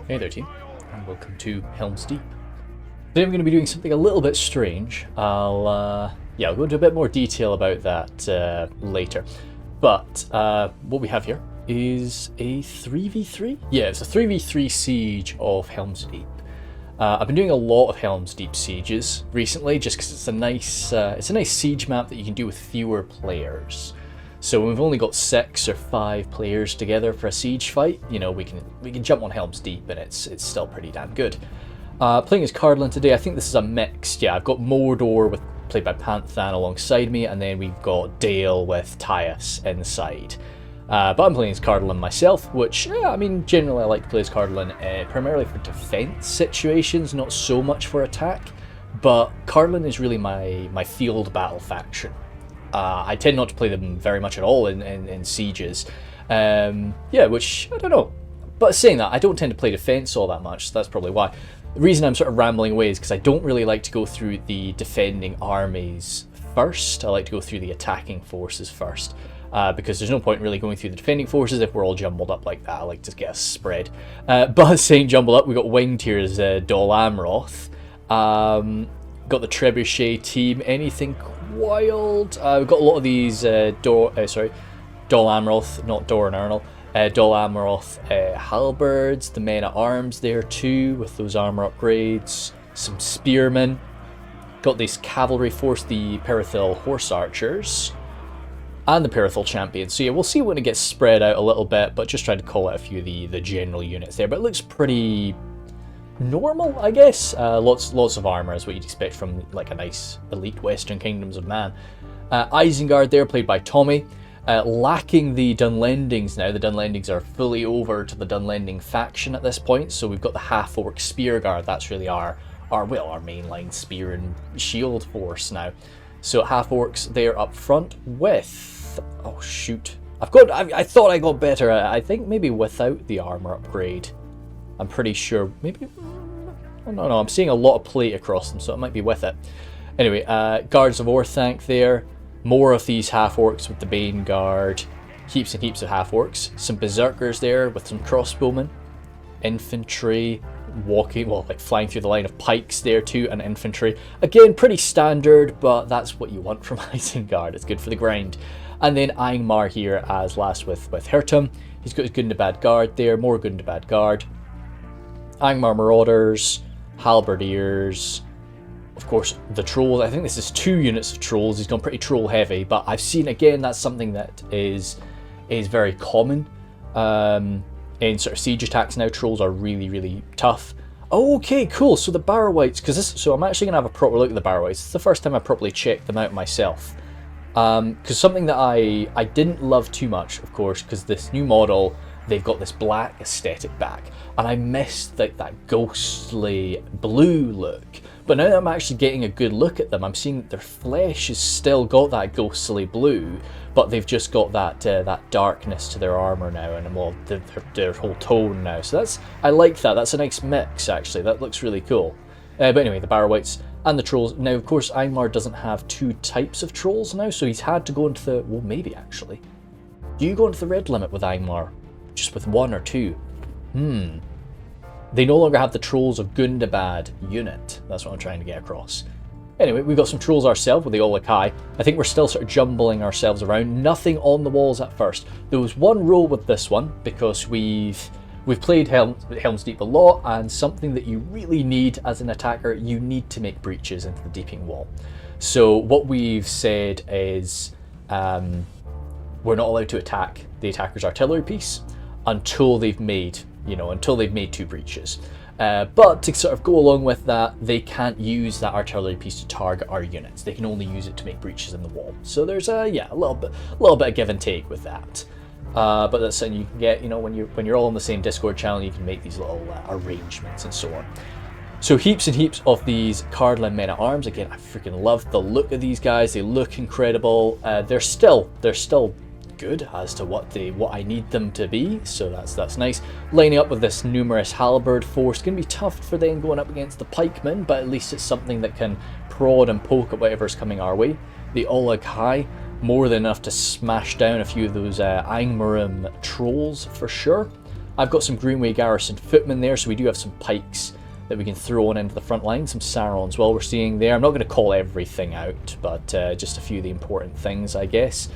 Hey there team, and welcome to Helms Deep. Today I'm going to be doing something a little bit strange. I'll go into a bit more detail about that later. But what we have here is a 3v3? Yeah, it's a 3v3 siege of Helms Deep. I've been doing a lot of Helms Deep sieges recently, just because it's a nice siege map that you can do with fewer players. So when we've only got 6 or 5 players together for a siege fight, you know, we can jump on Helms Deep and it's still pretty damn good. Playing as Cardolan today, I think this is a mixed. Yeah, I've got Mordor played by Panthan alongside me, and then we've got Dale with Tyus inside. But I'm playing as Cardolan myself, which, I mean, generally I like to play as Cardolan primarily for defense situations, not so much for attack. But Cardolan is really my field battle faction. I tend not to play them very much at all in sieges. Which, I don't know. But saying that, I don't tend to play defense all that much, so that's probably why. The reason I'm sort of rambling away is because I don't really like to go through the defending armies first. I like to go through the attacking forces first. Because there's no point really going through the defending forces if we're all jumbled up like that. I like to get us spread. But saying jumbled up, we got winged here as Dol Amroth. Got the Trebuchet team. Anything wild? We've got a lot of these Dol Amroth, not Dor and Ernal. Dol Amroth halberds, the men at arms there too with those armor upgrades. Some spearmen. Got this cavalry force, the Perithil horse archers. And the Perithil champions. So yeah, we'll see when it gets spread out a little bit, but just trying to call out a few of the general units there. But it looks pretty normal, I guess. Lots of armor is what you'd expect from like a nice elite Western Kingdoms of Man. Isengard there, played by Tommy. Lacking the Dunlendings now. The Dunlendings are fully over to the Dunlending faction at this point. So we've got the half-orc Spearguard. That's really our mainline spear and shield force now. So half-orcs there up front with... Oh shoot. I thought I got better. I think maybe without the armor upgrade. I'm pretty sure. Maybe... No, I'm seeing a lot of plate across them, so it might be with it. Anyway, Guards of Orthanc there. More of these half-orcs with the Bane Guard. Heaps and heaps of half-orcs. Some Berserkers there with some crossbowmen. Infantry flying through the line of pikes there too, and infantry. Again, pretty standard, but that's what you want from Isengard. It's good for the grind. And then Angmar here as last with Hertum. He's got his good and bad guard there, more good and bad guard. Angmar Marauders, Halberdiers, of course the Trolls. I think this is 2 units of Trolls. He's gone pretty Troll heavy, but I've seen, again, that's something that is very common. In sort of siege attacks now, Trolls are really, really tough. Okay, cool. So the Barrow-wights, so I'm actually going to have a proper look at the Barrow-wights. It's the first time I properly checked them out myself. Because something that I didn't love too much, of course, because this new model, they've got this black aesthetic back. And I missed that ghostly blue look. But now that I'm actually getting a good look at them, I'm seeing that their flesh has still got that ghostly blue, but they've just got that darkness to their armor now, and well, their whole tone now. So I like that. That's a nice mix, actually. That looks really cool. But anyway, the Barrow-wights and the Trolls. Now, of course, Angmar doesn't have 2 types of Trolls now, so he's had to go into the... Well, maybe, actually. Do you go into the red limit with Angmar? Just with 1 or 2? They no longer have the Trolls of Gundabad unit. That's what I'm trying to get across. Anyway, we've got some Trolls ourselves with the Olakai. I think we're still sort of jumbling ourselves around. Nothing on the walls at first. There was one rule with this one, because we've played Helms Deep a lot, and something that you really need as an attacker, you need to make breaches into the deeping wall. So what we've said is we're not allowed to attack the attacker's artillery piece until they've made 2 breaches. But to sort of go along with that, they can't use that artillery piece to target our units. They can only use it to make breaches in the wall. So there's a little bit of give and take with that. But that's something you can get, when you're all on the same Discord channel, you can make these little arrangements and so on. So heaps and heaps of these Cardolan men at arms. Again, I freaking love the look of these guys. They look incredible. They're still good as to what I need them to be, so that's nice. Lining up with this numerous halberd force, going to be tough for them going up against the pikemen, but at least it's something that can prod and poke at whatever's coming our way. The Oleg High, more than enough to smash down a few of those Angmarim trolls for sure. I've got some Greenway Garrison footmen there, so we do have some pikes that we can throw on into the front line, some Sarons while we're seeing there. I'm not going to call everything out, but just a few of the important things, I guess.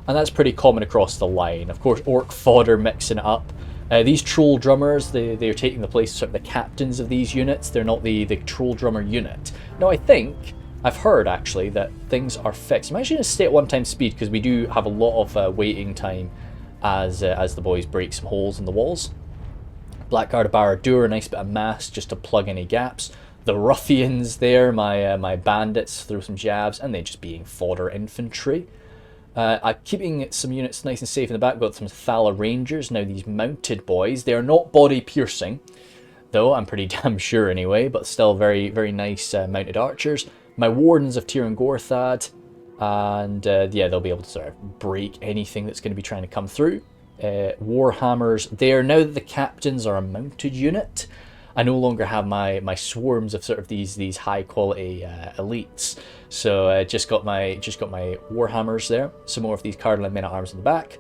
And that's pretty common across the line. Of course, Orc fodder mixing it up. These troll drummers, they're taking the place of sort of the captains of these units. They're not the troll drummer unit. Now, I think, I've heard actually, that things are fixed. I'm actually going to stay at 1x speed because we do have a lot of waiting time as the boys break some holes in the walls. Blackguard Barad-dûr, a nice bit of mass just to plug any gaps. The ruffians there, my bandits, throw some jabs, and they're just being fodder infantry. I'm keeping some units nice and safe in the back. We've got some Thala Rangers. Now these mounted boys, they are not body piercing, though, I'm pretty damn sure anyway, but still very, very nice mounted archers. My Wardens of Tir and Gorthad, and yeah, they'll be able to sort of break anything that's going to be trying to come through. Warhammers there. Now that the captains are a mounted unit, I no longer have my swarms of sort of these high quality elites. So just got my Warhammers there. Some more of these Cardolan men at arms in the back.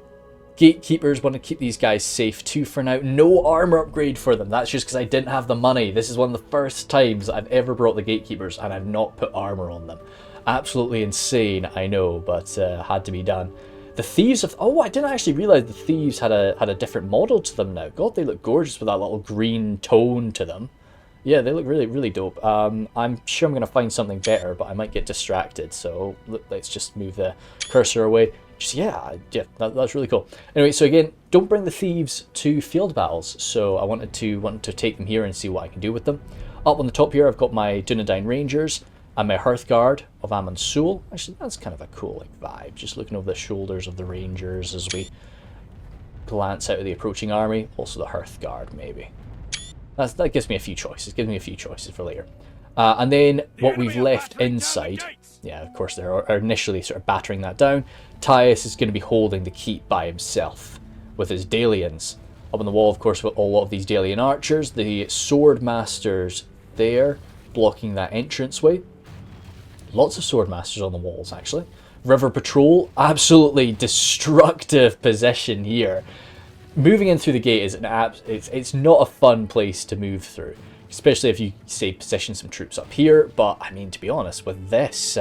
Gatekeepers, want to keep these guys safe too for now. No armor upgrade for them. That's just because I didn't have the money. This is one of the first times I've ever brought the Gatekeepers and I've not put armor on them. Absolutely insane, I know, but had to be done. The Thieves have... Oh, I didn't actually realise the Thieves had a different model to them now. God, they look gorgeous with that little green tone to them. Yeah, they look really, really dope. I'm sure I'm going to find something better, but I might get distracted. So let's just move the cursor away. Just, yeah, that's really cool. Anyway, so again, don't bring the Thieves to field battles. So I wanted to take them here and see what I can do with them. Up on the top here, I've got my Dunedain Rangers and my Hearthguard of Amon Sul. Actually, that's kind of a cool vibe. Just looking over the shoulders of the Rangers as we glance out of the approaching army. Also the Hearthguard, maybe. That gives me a few choices. Gives me a few choices for later. And then what we've left inside, yeah, of course they're initially sort of battering that down. Tyus is going to be holding the keep by himself with his Dalians. Up on the wall, of course, with a lot of these Dalian archers. The Sword Masters there, blocking that entranceway. Lots of Sword Masters on the walls, actually. River Patrol, absolutely destructive position here. Moving in through the gate is it's not a fun place to move through, especially if you, say, position some troops up here. But, I mean, to be honest, with this,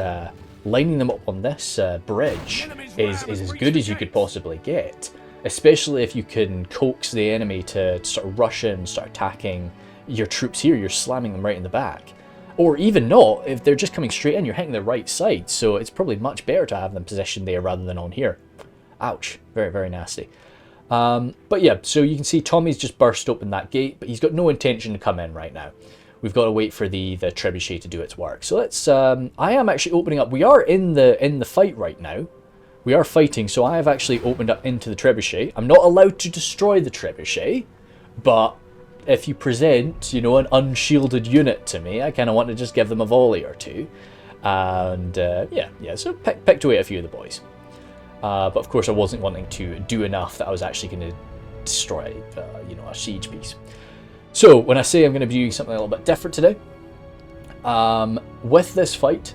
lining them up on this bridge is as good as you could possibly get, especially if you can coax the enemy to sort of rush in and start attacking your troops here. You're slamming them right in the back. Or even not, if they're just coming straight in, you're hitting the right side, so it's probably much better to have them positioned there rather than on here. Ouch. Very, very nasty. But yeah, so you can see Tommy's just burst open that gate, but he's got no intention to come in right now. We've got to wait for the trebuchet to do its work. So let's, I am actually opening up. We are in the fight right now. We are fighting, so I have actually opened up into the trebuchet. I'm not allowed to destroy the trebuchet, but if you present, you know, an unshielded unit to me, I kind of want to just give them a volley or two. And yeah, so picked away a few of the boys. But of course I wasn't wanting to do enough that I was actually going to destroy, you know, a siege piece. So when I say I'm going to be doing something a little bit different today, with this fight,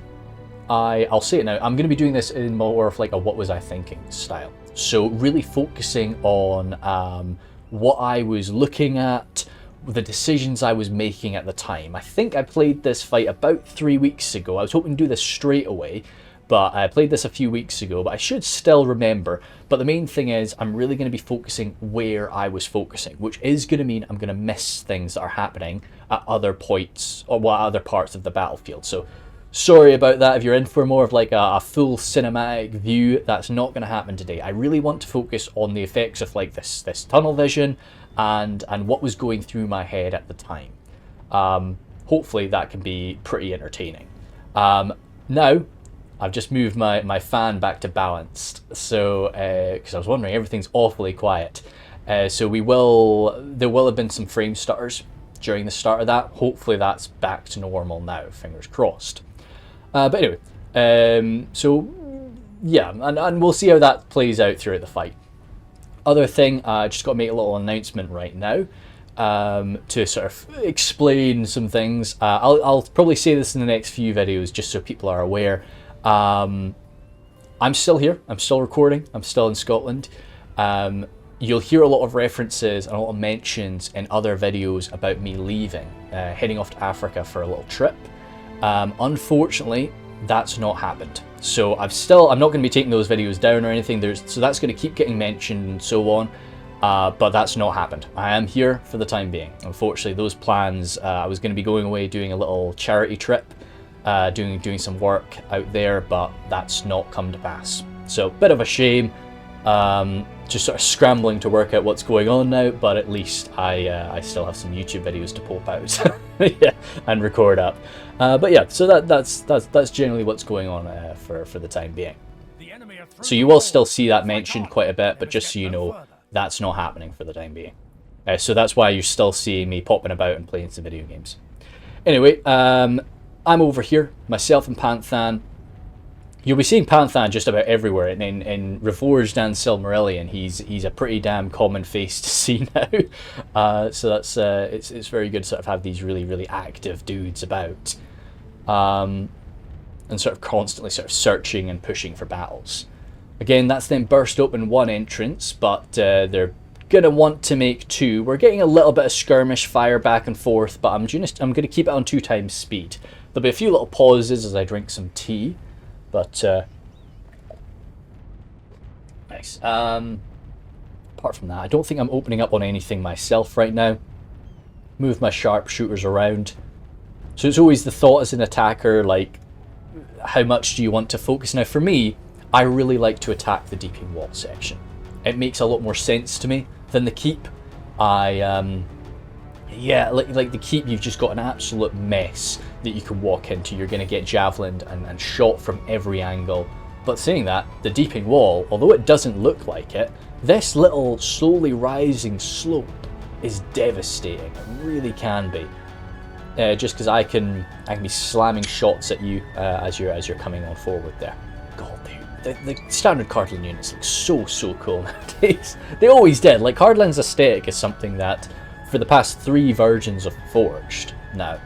I'll say it now, I'm going to be doing this in more of like a what was I thinking style. So really focusing on what I was looking at, the decisions I was making at the time. I think I played this fight about 3 weeks ago. I was hoping to do this straight away, but I played this a few weeks ago, but I should still remember. But the main thing is I'm really going to be focusing where I was focusing, which is going to mean I'm going to miss things that are happening at other points or other parts of the battlefield. So sorry about that. If you're in for more of like a full cinematic view, that's not going to happen today. I really want to focus on the effects of like this tunnel vision and what was going through my head at the time. Hopefully that can be pretty entertaining. Now, I've just moved my fan back to balanced, so because I was wondering, everything's awfully quiet. So there will have been some frame stutters during the start of that. Hopefully that's back to normal now, fingers crossed. But anyway, so yeah, and we'll see how that plays out throughout the fight. Other thing, I just got to make a little announcement right now to sort of explain some things. I'll probably say this in the next few videos just so people are aware. I'm still here. I'm still recording. I'm still in Scotland. you'll hear a lot of references and a lot of mentions in other videos about me leaving, heading off to Africa for a little trip. Unfortunately, that's not happened. So I'm not going to be taking those videos down or anything. So that's going to keep getting mentioned and so on. But that's not happened. I am here for the time being. Unfortunately, those plans, I was going to be going away doing a little charity trip, doing some work out there, but that's not come to pass. So, bit of a shame. Just sort of scrambling to work out what's going on now, but at least I still have some YouTube videos to pop out yeah, and record up. But yeah, so that's generally what's going on for the time being. So you will still see that mentioned quite a bit, but just so you know, that's not happening for the time being. So that's why you're still seeing me popping about and playing some video games. Anyway, I'm over here, myself and Panthan. You'll be seeing Panthan just about everywhere. In Reforged and Silmarillion, he's a pretty damn common face to see now. So that's it's very good to sort of have these really active dudes about, and sort of constantly sort of searching and pushing for battles. Again, that's then burst open one entrance, but they're gonna want to make two. We're getting a little bit of skirmish fire back and forth, but I'm gonna keep it on 2 times speed. There'll be a few little pauses as I drink some tea. But, nice. Apart from that, I don't think I'm opening up on anything myself right now. Move my sharpshooters around. So it's always the thought as an attacker, like, how much do you want to focus? Now, for me, I really like to attack the deeping wall section. It makes a lot more sense to me than the keep. Yeah, like the keep, you've just got an absolute mess that you can walk into. You're going to get javelined and shot from every angle. But saying that, the deeping wall, although it doesn't look like it, this little slowly rising slope is devastating. It really can be. Just because I can be slamming shots at you as you're coming on forward there. God, the standard Cardolan units look so cool nowadays. They always did. Like, Cardolan's aesthetic is something that, for the past 3 versions of Reforged now,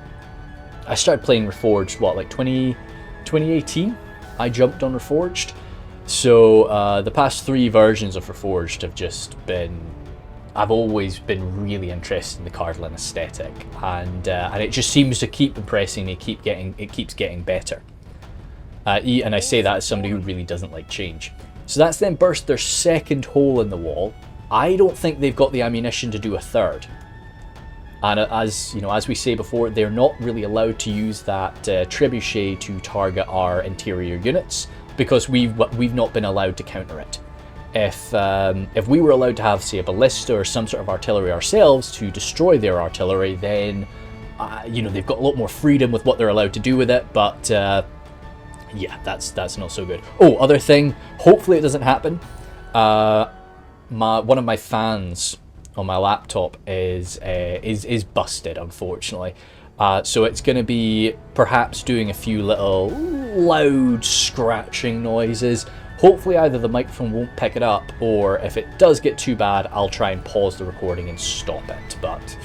I started playing Reforged, what, like 2018? I jumped on Reforged. So the past 3 versions of Reforged have just been... I've always been really interested in the Cardolan aesthetic, and it just seems to keep impressing me, it keeps getting better. And I say that as somebody who really doesn't like change. So that's then burst their second hole in the wall. I don't think they've got the ammunition to do a third. And as you know, as we say before, they're not really allowed to use that trebuchet to target our interior units, because we've not been allowed to counter it. If we were allowed to have, say, a ballista or some sort of artillery ourselves to destroy their artillery, then you know, they've got a lot more freedom with what they're allowed to do with it. But yeah, that's not so good. Oh, other thing. Hopefully it doesn't happen. One of my fans on my laptop is busted, unfortunately. So it's going to be perhaps doing a few little loud scratching noises. Hopefully either the microphone won't pick it up, or if it does get too bad, I'll try and pause the recording and stop it. But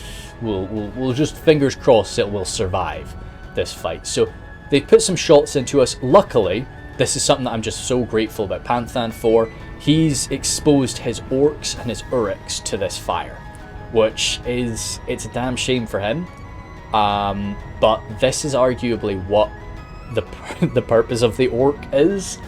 we'll just fingers crossed it will survive this fight. So they put some shots into us. Luckily, this is something that I'm just so grateful about Panthan for. He's exposed his orcs and his uruks to this fire, which is, it's a damn shame for him. But this is arguably what the purpose of the orc is.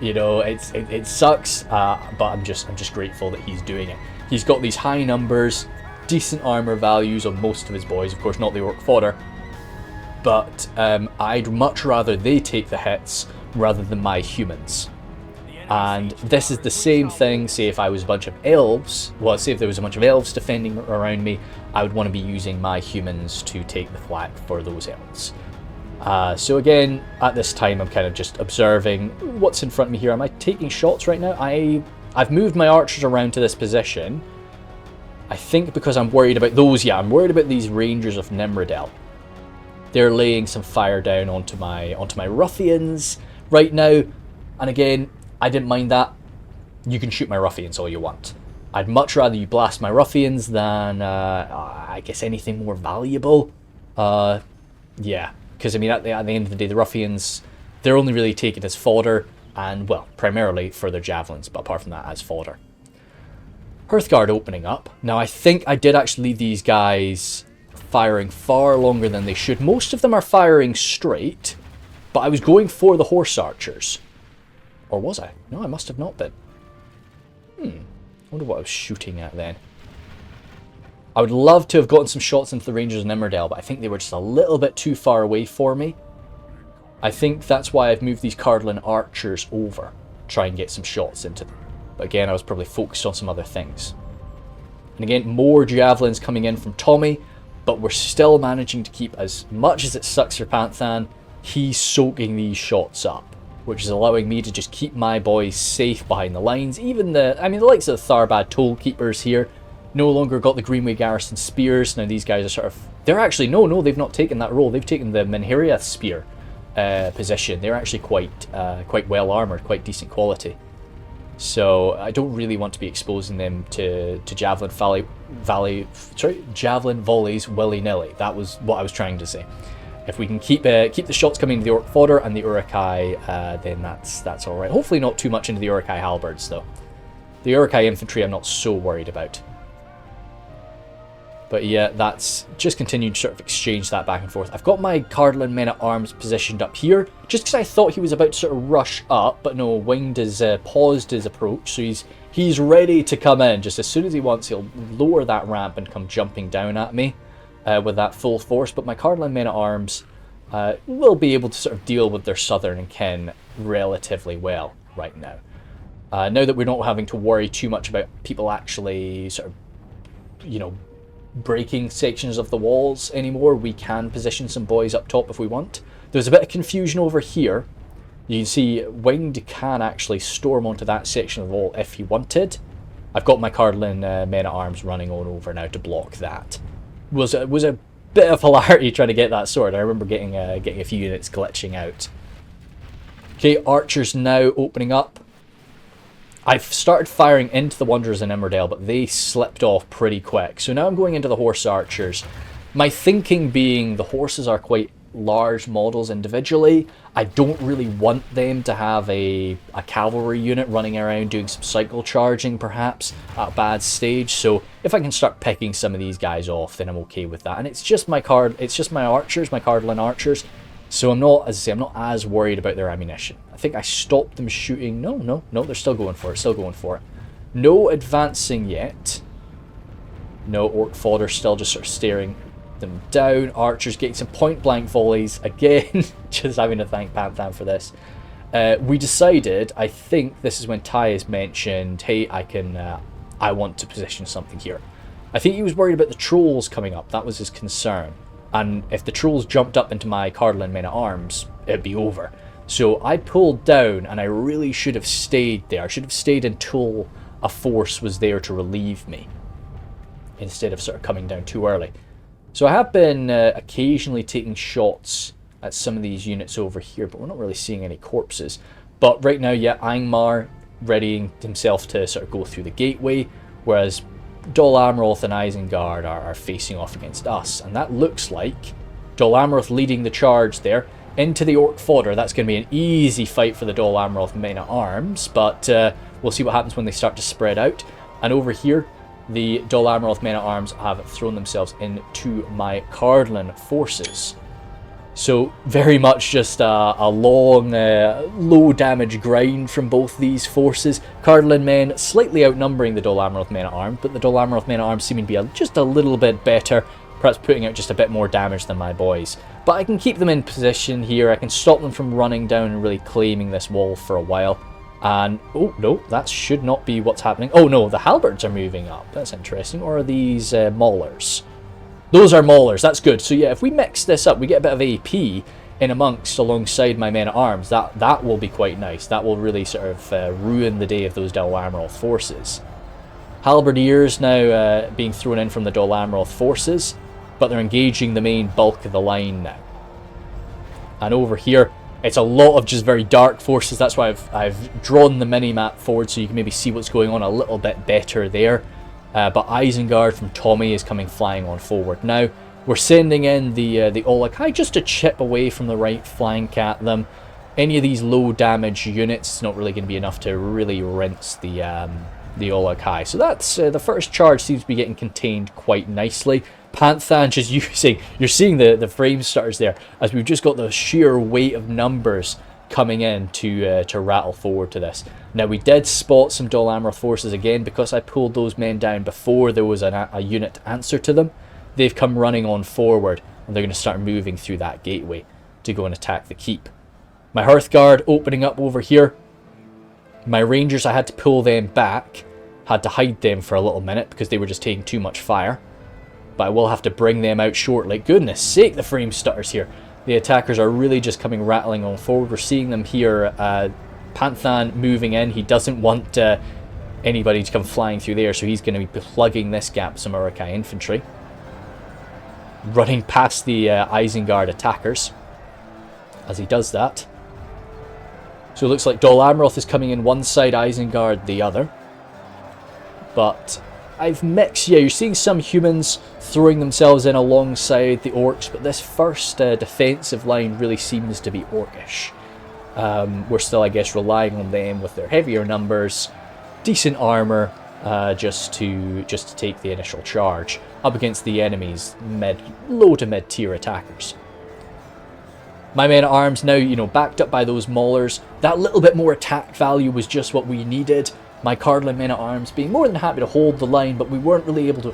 You know, it sucks, but I'm just grateful that he's doing it. He's got these high numbers, decent armor values on most of his boys, of course not the orc fodder. But I'd much rather they take the hits rather than my humans. And this is the same thing, say if I was a bunch of elves, well, say if there was a bunch of elves defending around me, I would want to be using my humans to take the flak for those elves. So again, at this time, I'm kind of just observing what's in front of me here. Am I taking shots right now? I've moved my archers around to this position. I think because I'm worried about those, yeah, I'm worried about these Rangers of Nimrodel. They're laying some fire down onto my ruffians right now. And again, I didn't mind that. You can shoot my ruffians all you want. I'd much rather you blast my ruffians than, I guess, anything more valuable. Yeah, because, I mean, at the end of the day, the ruffians, they're only really taken as fodder, and, well, primarily for their javelins, but apart from that, as fodder. Hearthguard opening up. Now, I think I did actually leave these guys firing far longer than they should. Most of them are firing straight, but I was going for the horse archers. Or was I? No, I must have not been. I wonder what I was shooting at then. I would love to have gotten some shots into the Rangers in Emmerdale, but I think they were just a little bit too far away for me. I think that's why I've moved these Cardolan archers over. Try and get some shots into them. But again, I was probably focused on some other things. And again, more javelins coming in from Tommy, but we're still managing to keep, as much as it sucks for Panthan, he's soaking these shots up, which is allowing me to just keep my boys safe behind the lines. Even the likes of the Tharbad Toll Keepers here no longer got the Greenway Garrison spears. Now these guys are sort of, they're actually, no, they've not taken that role. They've taken the Menhiriath spear position. They're actually quite well armored, quite decent quality. So I don't really want to be exposing them to javelin volleys willy-nilly. That was what I was trying to say. If we can keep the shots coming to the Orc fodder and the Uruk-hai, then that's all right. Hopefully not too much into the Uruk-hai halberds though. The Uruk-hai infantry I'm not so worried about. But yeah, that's just continued to sort of exchange that back and forth. I've got my Cardolan men-at-arms positioned up here, just because I thought he was about to sort of rush up, but no, Winged has paused his approach, so he's ready to come in. Just as soon as he wants, he'll lower that ramp and come jumping down at me with that full force. But my Cardolan men-at-arms will be able to sort of deal with their southern kin relatively well right now. Now that we're not having to worry too much about people actually sort of, breaking sections of the walls anymore, we can position some boys up top if we want. There's a bit of confusion over here. You can see Winged can actually storm onto that section of the wall if he wanted. I've got my Cardolan men-at-arms running on over now to block that. Was a bit of hilarity trying to get that sword. I remember getting a few units glitching out. Okay, archers now opening up. I've started firing into the Wanderers in Emmerdale, but they slipped off pretty quick. So now I'm going into the horse archers. My thinking being the horses are quite large models individually. I don't really want them to have a cavalry unit running around doing some cycle charging perhaps at a bad stage. So if I can start picking some of these guys off, then I'm okay with that. And it's just my archers, my Cardolan archers. So I'm not, as I say, I'm not as worried about their ammunition. I think I stopped them shooting. No, they're still going for it, No advancing yet. No, Orc fodder still just sort of staring them down. Archers getting some point-blank volleys again. Just having to thank Panthan for this. We decided, I think this is when Ty has mentioned, hey, I want to position something here. I think he was worried about the trolls coming up. That was his concern. And if the trolls jumped up into my Cardolan men-at-arms, it'd be over. So I pulled down, and I really should have stayed there. I should have stayed until a force was there to relieve me, instead of sort of coming down too early. So I have been occasionally taking shots at some of these units over here, but we're not really seeing any corpses. But right now, yeah, Angmar readying himself to sort of go through the gateway, whereas Dol Amroth and Isengard are facing off against us, and that looks like Dol Amroth leading the charge there into the Orc fodder. That's going to be an easy fight for the Dol Amroth men-at-arms, but we'll see what happens when they start to spread out. And over here, the Dol Amroth men-at-arms have thrown themselves into my Cardolan forces. So very much just a long, low damage grind from both these forces. Cardolan men slightly outnumbering the Dol Amroth men-at-arms, but the Dol Amroth men-at-arms seeming to be just a little bit better, perhaps putting out just a bit more damage than my boys. But I can keep them in position here. I can stop them from running down and really claiming this wall for a while. And, oh no, that should not be what's happening. Oh no, the halberds are moving up. That's interesting. Or are these maulers? Those are maulers, that's good. So yeah, if we mix this up, we get a bit of AP in amongst alongside my men-at-arms. That will be quite nice. That will really sort of ruin the day of those Dol Amroth forces. Halberdiers now being thrown in from the Dol Amroth forces, but they're engaging the main bulk of the line now. And over here, it's a lot of just very dark forces. That's why I've drawn the mini-map forward so you can maybe see what's going on a little bit better there. But Isengard from Tommy is coming flying on forward now. We're sending in the Uruk-hai just to chip away from the right flank at them. Any of these low damage units is not really going to be enough to really rinse the the Olokai. So that's the first charge seems to be getting contained quite nicely. Panthan just using, you're seeing the frame stutters there, as we've just got the sheer weight of numbers coming in to rattle forward to this. Now we did spot some Dol Amroth forces again, because I pulled those men down before there was a unit to answer to them. They've come running on forward, and they're going to start moving through that gateway to go and attack the keep. My Hearthguard opening up over here. My Rangers, I had to pull them back, had to hide them for a little minute because they were just taking too much fire. But I will have to bring them out shortly. Goodness sake, the frame stutters here. The attackers are really just coming rattling on forward. We're seeing them here. Panthan moving in. He doesn't want anybody to come flying through there, so he's going to be plugging this gap with some Uruk-hai infantry. Running past the Isengard attackers as he does that. So it looks like Dol Amroth is coming in one side, Isengard the other. But I've mixed, yeah, you're seeing some humans throwing themselves in alongside the orcs, but this first defensive line really seems to be orcish. We're still, I guess, relying on them with their heavier numbers, decent armor, just to take the initial charge up against the enemy's low to mid tier attackers. My men at arms now, you know, backed up by those maulers. That little bit more attack value was just what we needed. My Cardolan men at arms being more than happy to hold the line, but we weren't really able to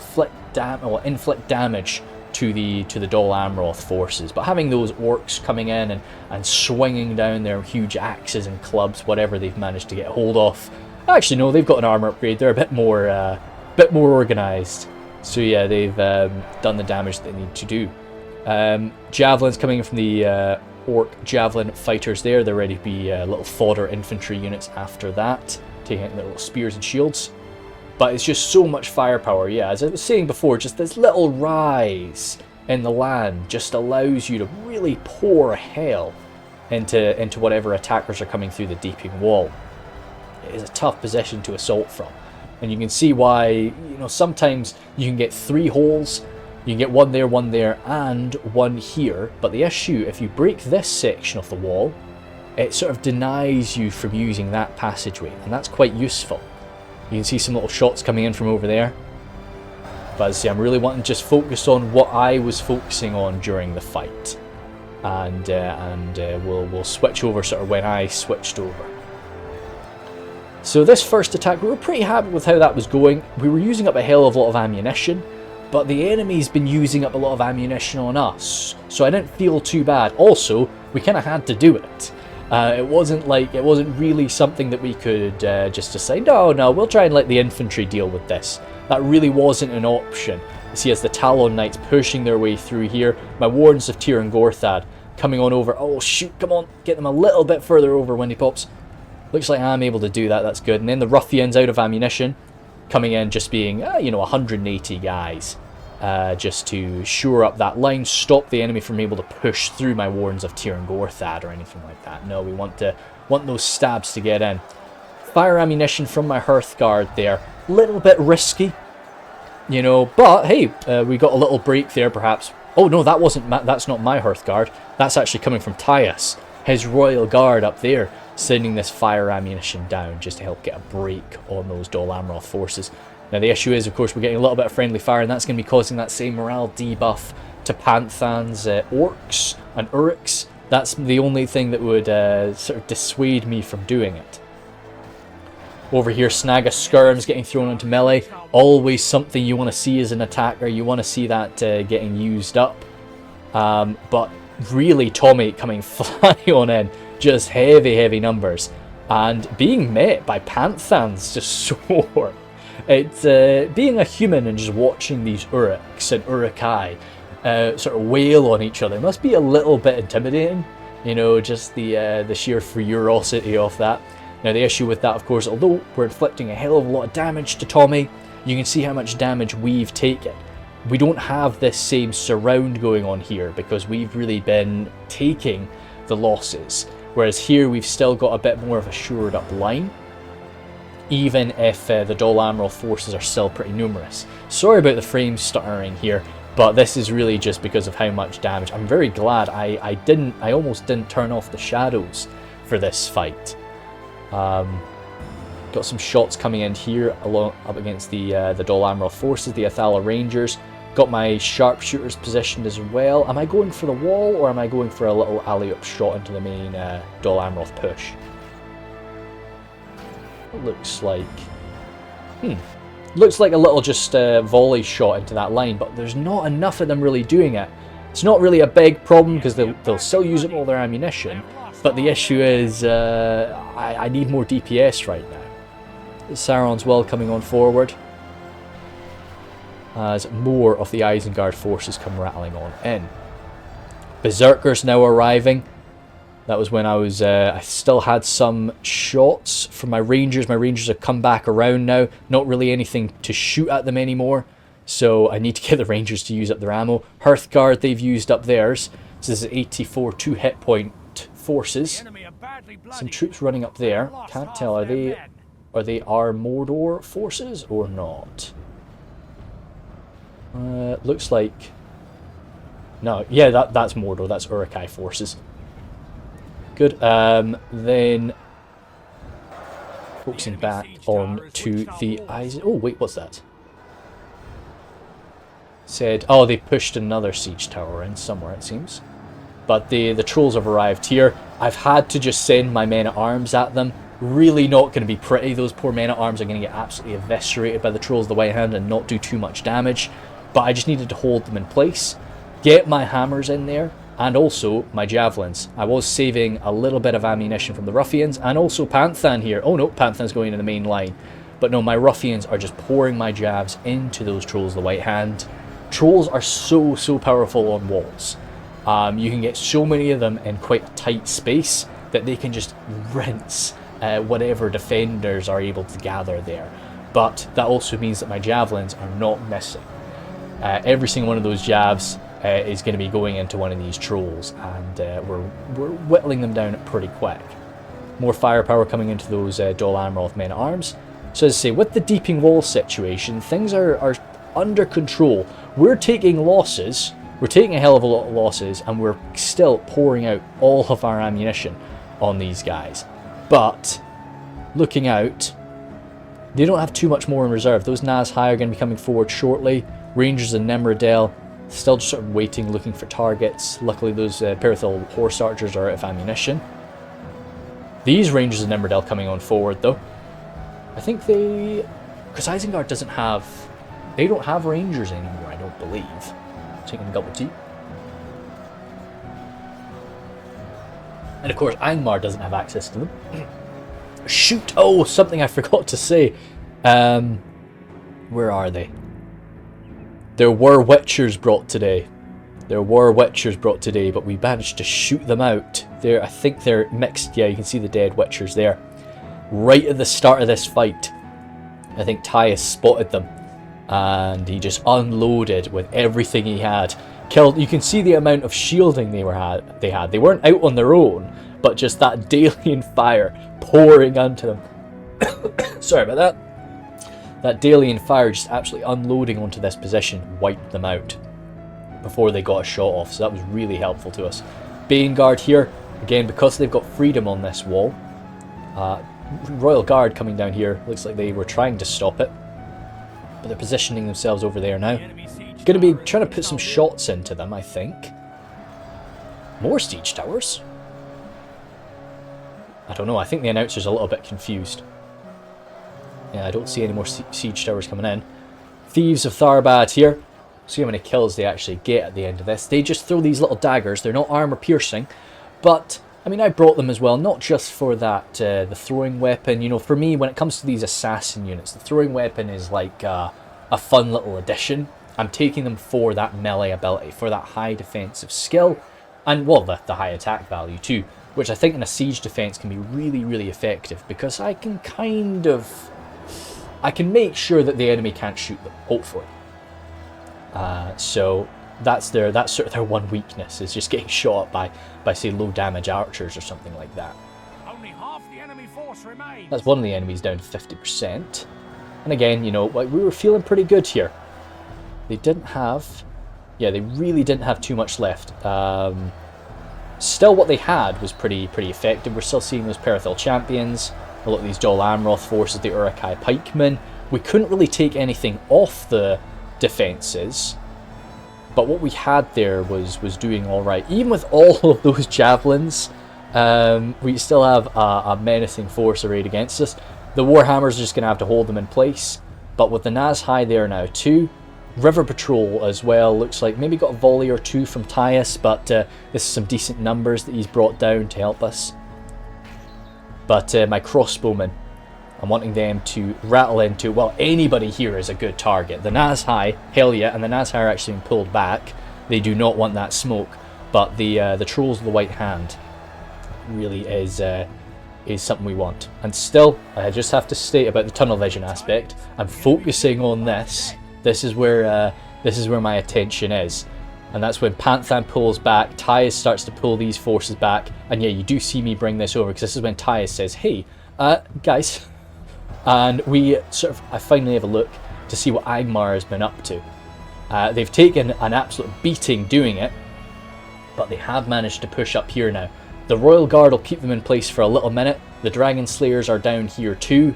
inflict damage to the Dol Amroth forces. But having those orcs coming in and swinging down their huge axes and clubs, whatever they've managed to get hold of. Actually, no, they've got an armor upgrade. They're a bit more organised. So yeah, they've done the damage they need to do. Javelins coming in from the orc javelin fighters there. They're ready to be little fodder infantry units after that, taking out their little spears and shields. But it's just so much firepower. Yeah, as I was saying before, just this little rise in the land just allows you to really pour hell into whatever attackers are coming through the deeping wall. It is a tough position to assault from, and you can see why, you know, sometimes you can get 3 holes. You can get one there, and one here. But the issue, if you break this section of the wall, it sort of denies you from using that passageway, and that's quite useful. You can see some little shots coming in from over there. But as I say, I'm really wanting to just focus on what I was focusing on during the fight. And we'll switch over sort of when I switched over. So this first attack, we were pretty happy with how that was going. We were using up a hell of a lot of ammunition, but the enemy's been using up a lot of ammunition on us, so I didn't feel too bad. Also, we kind of had to do it. It wasn't really something that we could just decide, no, we'll try and let the infantry deal with this. That really wasn't an option. You see, as the Talon Knights pushing their way through here, my Wardens of Tir and Gorthad coming on over. Oh shoot, come on, get them a little bit further over, Windy Pops. Looks like I'm able to do that, that's good. And then the ruffians out of ammunition, coming in just being, 180 guys. Just to shore up that line, stop the enemy from able to push through my Wardens of Tir and Gorthad or anything like that. No, we want those stabs to get in. Fire ammunition from my Hearthguard there. Little bit risky, you know, but hey, we got a little break there perhaps. Oh no, that's not my Hearthguard. That's actually coming from Tyus, his Royal Guard up there, sending this fire ammunition down just to help get a break on those Dol Amroth forces. Now the issue is, of course, we're getting a little bit of friendly fire, and that's going to be causing that same morale debuff to Panthan's orcs and Uruks. That's the only thing that would sort of dissuade me from doing it. Over here, Snaga Skirms getting thrown into melee. Always something you want to see as an attacker. You want to see that getting used up. But really, Tommy coming flying on in. Just heavy numbers. And being met by Panthans just sword. It's being a human and just watching these Uruks and Uruk-hai sort of wail on each other must be a little bit intimidating. You know, just the sheer ferocity of that. Now the issue with that, of course, although we're inflicting a hell of a lot of damage to Tommy, you can see how much damage we've taken. We don't have this same surround going on here because we've really been taking the losses. Whereas here we've still got a bit more of a shored up line, even if the Dol Amroth forces are still pretty numerous. Sorry about the frame stuttering here, but this is really just because of how much damage. I'm very glad I almost didn't turn off the shadows for this fight. Got some shots coming in here up against the Dol Amroth forces, the Athala Rangers. Got my sharpshooters positioned as well. Am I going for the wall, or am I going for a little alley-up shot into the main Dol Amroth push? It looks like... Looks like a little just volley shot into that line, but there's not enough of them really doing it. It's not really a big problem because they'll still use up all their ammunition, but the issue is I need more DPS right now. Sauron's well coming on forward as more of the Isengard forces come rattling on in. Berserkers now arriving. That was when I still had some shots from my Rangers. My Rangers have come back around now. Not really anything to shoot at them anymore. So I need to get the Rangers to use up their ammo. Hearthguard, they've used up theirs. So this is 84 2 hit point forces. Some troops running up there. Can't tell, are they Mordor forces or not? Looks like... No, yeah, that's Mordor. That's Uruk-hai forces. Good. Then focusing back on to the eyes. Oh wait, what's that? Said, oh, they pushed another siege tower in somewhere, it seems. But the trolls have arrived here. I've had to just send my men at arms at them. Really not going to be pretty. Those poor men at arms are going to get absolutely eviscerated by the trolls of the White Hand and not do too much damage. But I just needed to hold them in place, get my hammers in there, and also my javelins. I was saving a little bit of ammunition from the ruffians, and also Panthan here. Oh no, Panthan's going into the main line. But no, my ruffians are just pouring my jabs into those trolls of the White Hand. Trolls are so powerful on walls. You can get so many of them in quite a tight space that they can just rinse whatever defenders are able to gather there. But that also means that my javelins are not missing. Every single one of those jabs is going to be going into one of these trolls, and we're whittling them down pretty quick. More firepower coming into those Dol Amroth men at arms. So as I say, with the deeping wall situation, things are under control. We're taking losses. We're taking a hell of a lot of losses, and we're still pouring out all of our ammunition on these guys. But looking out, they don't have too much more in reserve. Those Nazhai are going to be coming forward shortly. Rangers and Nemradel still just sort of waiting, looking for targets. Luckily, those Perithal horse archers are out of ammunition. These Rangers and Nemradel coming on forward, though. I think they... Because Isengard doesn't have... They don't have Rangers anymore, I don't believe. Taking a gulp of tea. And of course, Angmar doesn't have access to them. Shoot! Oh, something I forgot to say. Where are they? There were Witchers brought today. There were Witchers brought today, but we managed to shoot them out. I think they're mixed. Yeah, you can see the dead Witchers there. Right at the start of this fight, I think Tyus spotted them, and he just unloaded with everything he had. Killed. You can see the amount of shielding they had. They weren't out on their own, but just that Dalian fire pouring onto them. Sorry about that. That Dalian fire just absolutely unloading onto this position wiped them out before they got a shot off, so that was really helpful to us. Baneguard here, again, because they've got freedom on this wall. Royal Guard coming down here, looks like they were trying to stop it, but they're positioning themselves over there now. Going to be trying to put some shots into them, I think. More siege towers? I don't know, I think the announcer's a little bit confused. Yeah, I don't see any more siege towers coming in. Thieves of Tharbad here. See how many kills they actually get at the end of this. They just throw these little daggers. They're not armor piercing, but I mean, I brought them as well, not just for that, the throwing weapon. You know, for me, when it comes to these assassin units, the throwing weapon is like a fun little addition. I'm taking them for that melee ability, for that high defensive skill, and well, the high attack value too, which I think in a siege defense can be really effective, because I can I can make sure that the enemy can't shoot them, hopefully. So that's sort of their one weakness, is just getting shot by say low damage archers or something like that. Only half the enemy force remains. That's one of the enemies down to 50%. And again, you know, we were feeling pretty good here. They didn't have, yeah, they really didn't have too much left. Still, what they had was pretty effective. We're still seeing those Perithal champions. a lot of these Dol Amroth forces, the Uruk-hai pikemen. We couldn't really take anything off the defences, but what we had there was doing alright. Even with all of those javelins, we still have a menacing force arrayed against us. The Warhammers are just going to have to hold them in place, but with the Naz-hai there now too, River Patrol as well, looks like maybe got a volley or two from Tyus, but this is some decent numbers that he's brought down to help us. But my crossbowmen, I'm wanting them to rattle into, well, anybody here is a good target. The Naz-hai, hell yeah, and the Naz-hai are actually being pulled back. They do not want that smoke, but the Trolls of the White Hand really is something we want. And still, I just have to state about the tunnel vision aspect. I'm focusing on this. This is where my attention is. And that's when Panthan pulls back, Tyus starts to pull these forces back, and yeah, you do see me bring this over, because this is when Tyus says, hey, guys, and I finally have a look to see what Angmar has been up to. They've taken an absolute beating doing it, but they have managed to push up here now. The Royal Guard will keep them in place for a little minute, the Dragon Slayers are down here too,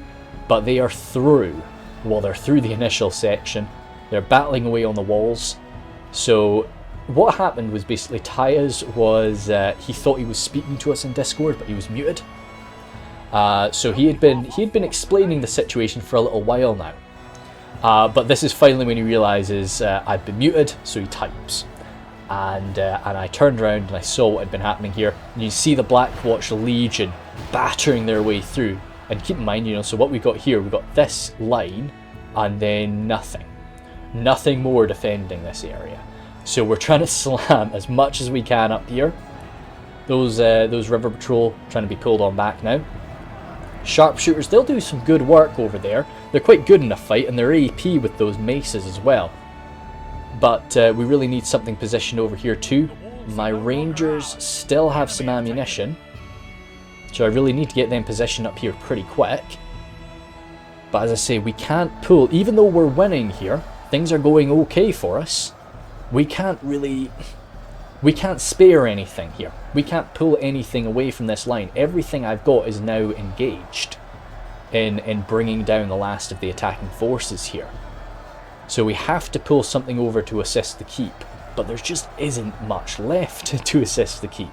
but they are through. Well, they're through the initial section, they're battling away on the walls, so what happened was basically Tyus was, he thought he was speaking to us in Discord, but he was muted. So he had been explaining the situation for a little while now. But this is finally when he realizes I've been muted, so he types. And I turned around and I saw what had been happening here. And you see the Blackwatch Legion battering their way through. And keep in mind, you know, so what we got here, we got this line and then nothing. Nothing more defending this area. So we're trying to slam as much as we can up here. Those River Patrol trying to be pulled on back now. Sharpshooters, they'll do some good work over there. They're quite good in a fight, and they're AP with those maces as well. But we really need something positioned over here too. My Rangers still have some ammunition, so I really need to get them positioned up here pretty quick. But as I say, we can't pull, even though we're winning here, things are going okay for us. We can't spare anything here. We can't pull anything away from this line. Everything I've got is now engaged in bringing down the last of the attacking forces here. So we have to pull something over to assist the keep, but there just isn't much left to assist the keep.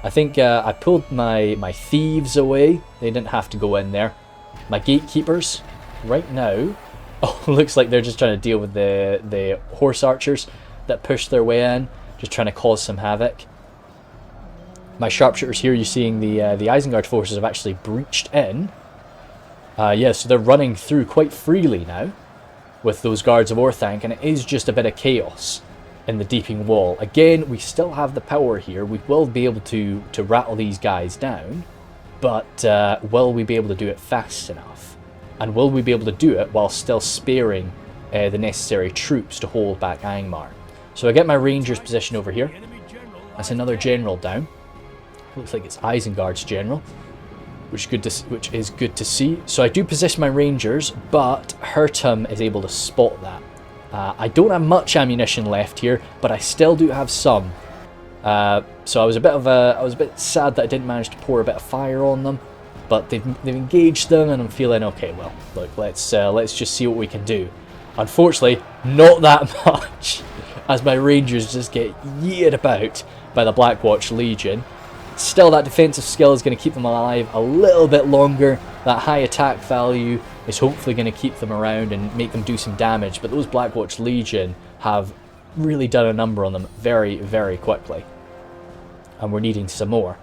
I think I pulled my thieves away. They didn't have to go in there. My gatekeepers, right now, oh, looks like they're just trying to deal with the horse archers that push their way in. Just trying to cause some havoc. My sharpshooters here, you're seeing the Isengard forces have actually breached in. Yeah, so they're running through quite freely now with those guards of Orthanc, and it is just a bit of chaos in the deeping wall. Again, we still have the power here. We will be able to rattle these guys down, but will we be able to do it fast enough? And will we be able to do it while still sparing the necessary troops to hold back Angmar? So I get my Rangers position over here. That's another general down. Looks like it's Isengard's general, which is good to see. So I do position my Rangers, but Hertum is able to spot that. I don't have much ammunition left here, but I still do have some. So I was a bit sad that I didn't manage to pour a bit of fire on them, but they've engaged them, and I'm feeling okay. Well, look, let's just see what we can do. Unfortunately, not that much, as my Rangers just get yeeted about by the Blackwatch Legion. Still, that defensive skill is going to keep them alive a little bit longer. That high attack value is hopefully going to keep them around and make them do some damage. But those Blackwatch Legion have really done a number on them very, very quickly. And we're needing some more.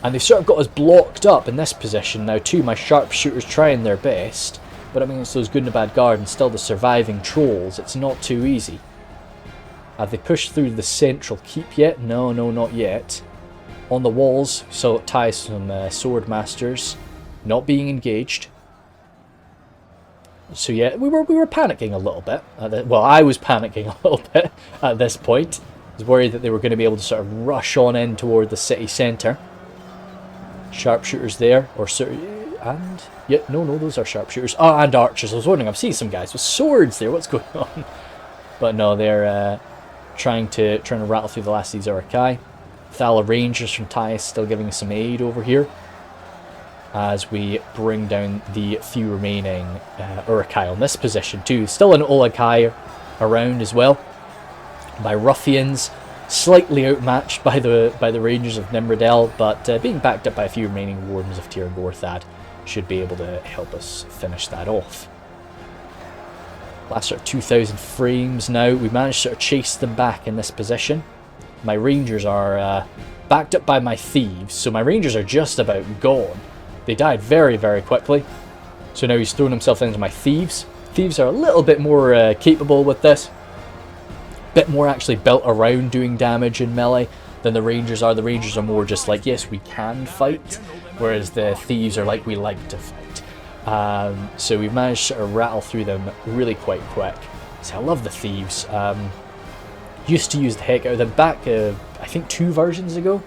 And they've sort of got us blocked up in this position now too. My sharpshooters trying their best. But I mean, it's those good and the bad guard and still the surviving trolls. It's not too easy. Have they pushed through the central keep yet? No, not yet. On the walls, so it ties some sword masters not being engaged. So yeah, we were panicking a little bit. Well, I was panicking a little bit at this point. I was worried that they were going to be able to sort of rush on in toward the city centre. Sharpshooters there, and yeah, no, those are sharpshooters. Oh, and archers. I was wondering, I'm seeing some guys with swords there. What's going on? But no, they're trying to rattle through the last of these Uruk-hai. Thala Rangers from Tyus still giving us some aid over here. as we bring down the few remaining Uruk-hai on this position too. Still an Ulagai around as well. My ruffians, slightly outmatched by the Rangers of Nimrodel, but being backed up by a few remaining Wardens of Tir Gorthad should be able to help us finish that off. Last sort of 2,000 frames now. We managed to sort of chase them back in this position. My Rangers are backed up by my thieves, so my Rangers are just about gone. They died very, very quickly. So now he's thrown himself into my thieves. Thieves are a little bit more capable with this. Bit more actually built around doing damage in melee than the Rangers are. The Rangers are more just like, yes, we can fight, whereas the thieves are like, we like to fight. So we've managed to rattle through them really quite quick. So I love the thieves. Used to use the heck out of them back, I think 2 versions ago.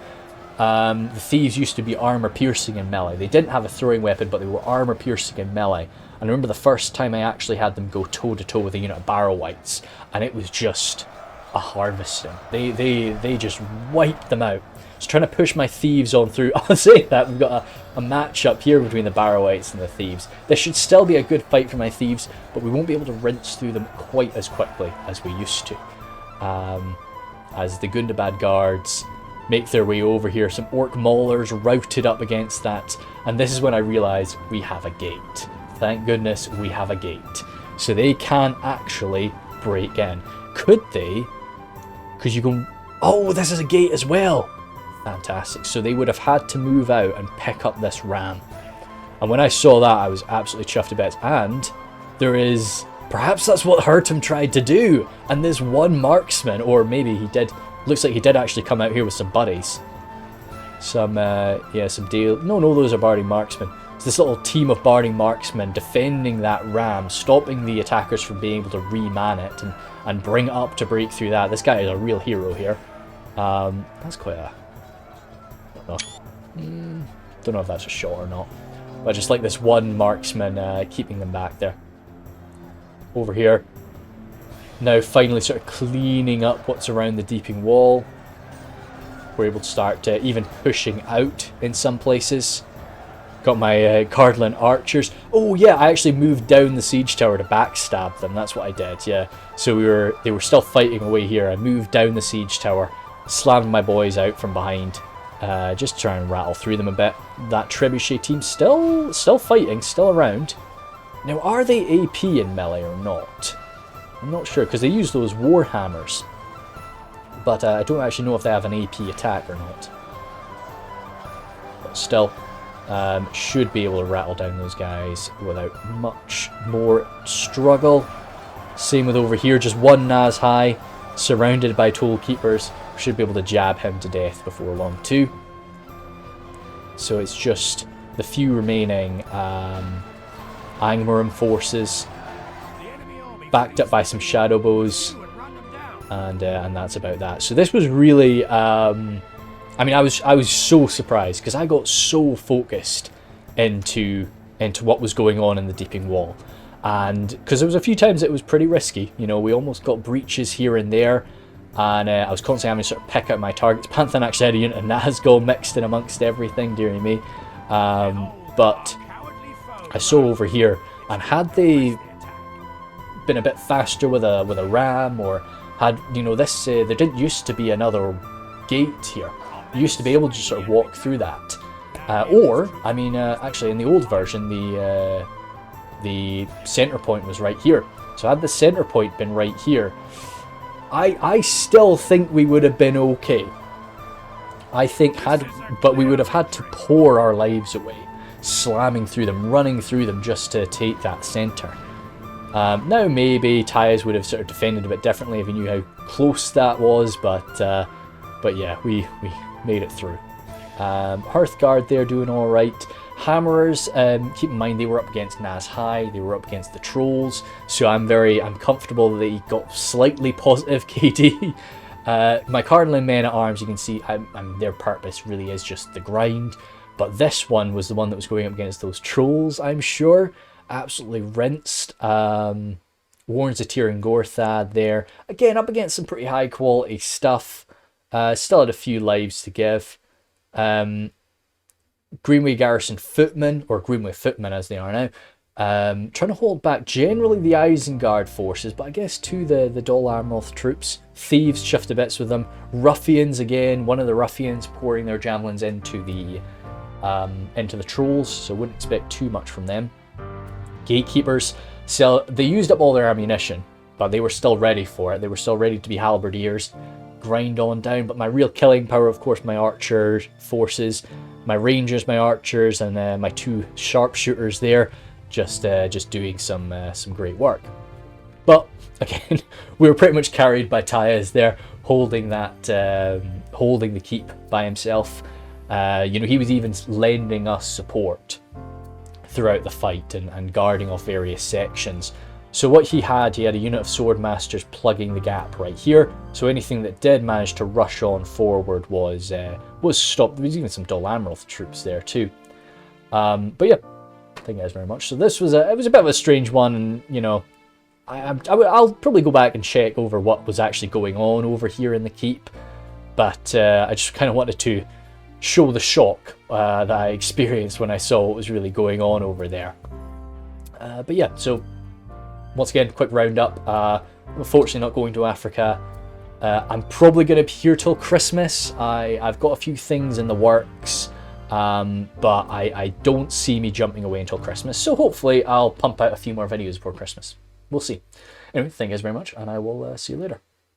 The thieves used to be armor piercing in melee. They didn't have a throwing weapon, but they were armor piercing in melee. And I remember the first time I actually had them go toe to toe with a unit of barrow wights, and it was just a harvesting. They just wiped them out. I was trying to push my thieves on through. I'll say that we've got a match up here between the barrow wights and the thieves. This should still be a good fight for my thieves, but we won't be able to rinse through them quite as quickly as we used to. As the Gundabad guards make their way over here, some orc maulers routed up against that, and this is when I realised we have a gate. Thank goodness we have a gate. So they can actually break in. Could they? Because you can... Oh, this is a gate as well! Fantastic. So they would have had to move out and pick up this ram. And when I saw that, I was absolutely chuffed to bits. And there is... Perhaps that's what Hertum tried to do. And this one marksman, or maybe he did... Looks like he did actually come out here with some buddies. Some deal... No, those are Barding marksmen. It's this little team of Barding marksmen defending that ram, stopping the attackers from being able to reman it and bring it up to break through that. This guy is a real hero here. That's quite a... Don't know if that's a shot or not. But just like this one marksman keeping them back there. Over here. Now finally sort of cleaning up what's around the deeping wall. We're able to start even pushing out in some places. Got my Cardolan archers. Oh yeah, I actually moved down the siege tower to backstab them. That's what I did, yeah. So they were still fighting away here. I moved down the siege tower, slammed my boys out from behind. Just try and rattle through them a bit. That trebuchet team still fighting, still around. Now, are they AP in melee or not? I'm not sure, because they use those war hammers. But I don't actually know if they have an AP attack or not. But still, should be able to rattle down those guys without much more struggle. Same with over here, just one Naz high, surrounded by toll keepers. Should be able to jab him to death before long too. So it's just the few remaining Angmar forces, backed up by some shadow bows, and that's about that. So this was really, I mean, I was so surprised because I got so focused into what was going on in the deeping wall, and because there was a few times it was pretty risky. You know, we almost got breaches here and there. And I was constantly having to sort of pick out my targets. Panthan actually had a unit of Nazgul mixed in amongst everything, dearie me. But I saw over here, and had they been a bit faster with a ram, or had, you know, this, there didn't used to be another gate here. You used to be able to just sort of walk through that. Or, I mean, actually in the old version, the center point was right here. So had the center point been right here, I still think we would have been okay. I think but we would have had to pour our lives away, slamming through them, running through them just to take that centre. Now maybe Tyres would have sort of defended a bit differently if he knew how close that was, but yeah, we made it through. Hearthguard there doing all right. Hammerers, keep in mind they were up against Naz High, they were up against the Trolls, so I'm comfortable that they got slightly positive KD. My Cardolan men at arms, you can see, their purpose really is just the grind, but this one was the one that was going up against those Trolls, I'm sure. Absolutely rinsed. Warns of Tir and Gorthad there. Again, up against some pretty high quality stuff. Still had a few lives to give. Greenway Garrison footmen, or Greenway footmen as they are now, trying to hold back generally the Isengard forces, but I guess to the Dol Amroth troops. Thieves chuffed to bits with them. Ruffians again, one of the ruffians pouring their javelins into the trolls, so wouldn't expect too much from them. Gatekeepers, so they used up all their ammunition, but they were still ready for it. They were still ready to be halberdiers, grind on down. But my real killing power, of course, my archer forces, my rangers, my archers, and my 2 sharpshooters there, just doing some great work. But again, we were pretty much carried by Tyez there, holding the keep by himself. He was even lending us support throughout the fight and guarding off various sections. So what he had a unit of swordmasters plugging the gap right here. So anything that did manage to rush on forward was stopped. There was even some Dol Amroth troops there too. But yeah, thank you guys very much. So this was it was a bit of a strange one, and I'll probably go back and check over what was actually going on over here in the keep. But I just kind of wanted to show the shock that I experienced when I saw what was really going on over there. But yeah, so once again, quick roundup. Unfortunately not going to Africa. I'm probably going to be here till Christmas. I've got a few things in the works, but I don't see me jumping away until Christmas. So hopefully I'll pump out a few more videos before Christmas. We'll see. Anyway, thank you guys very much, and I will see you later.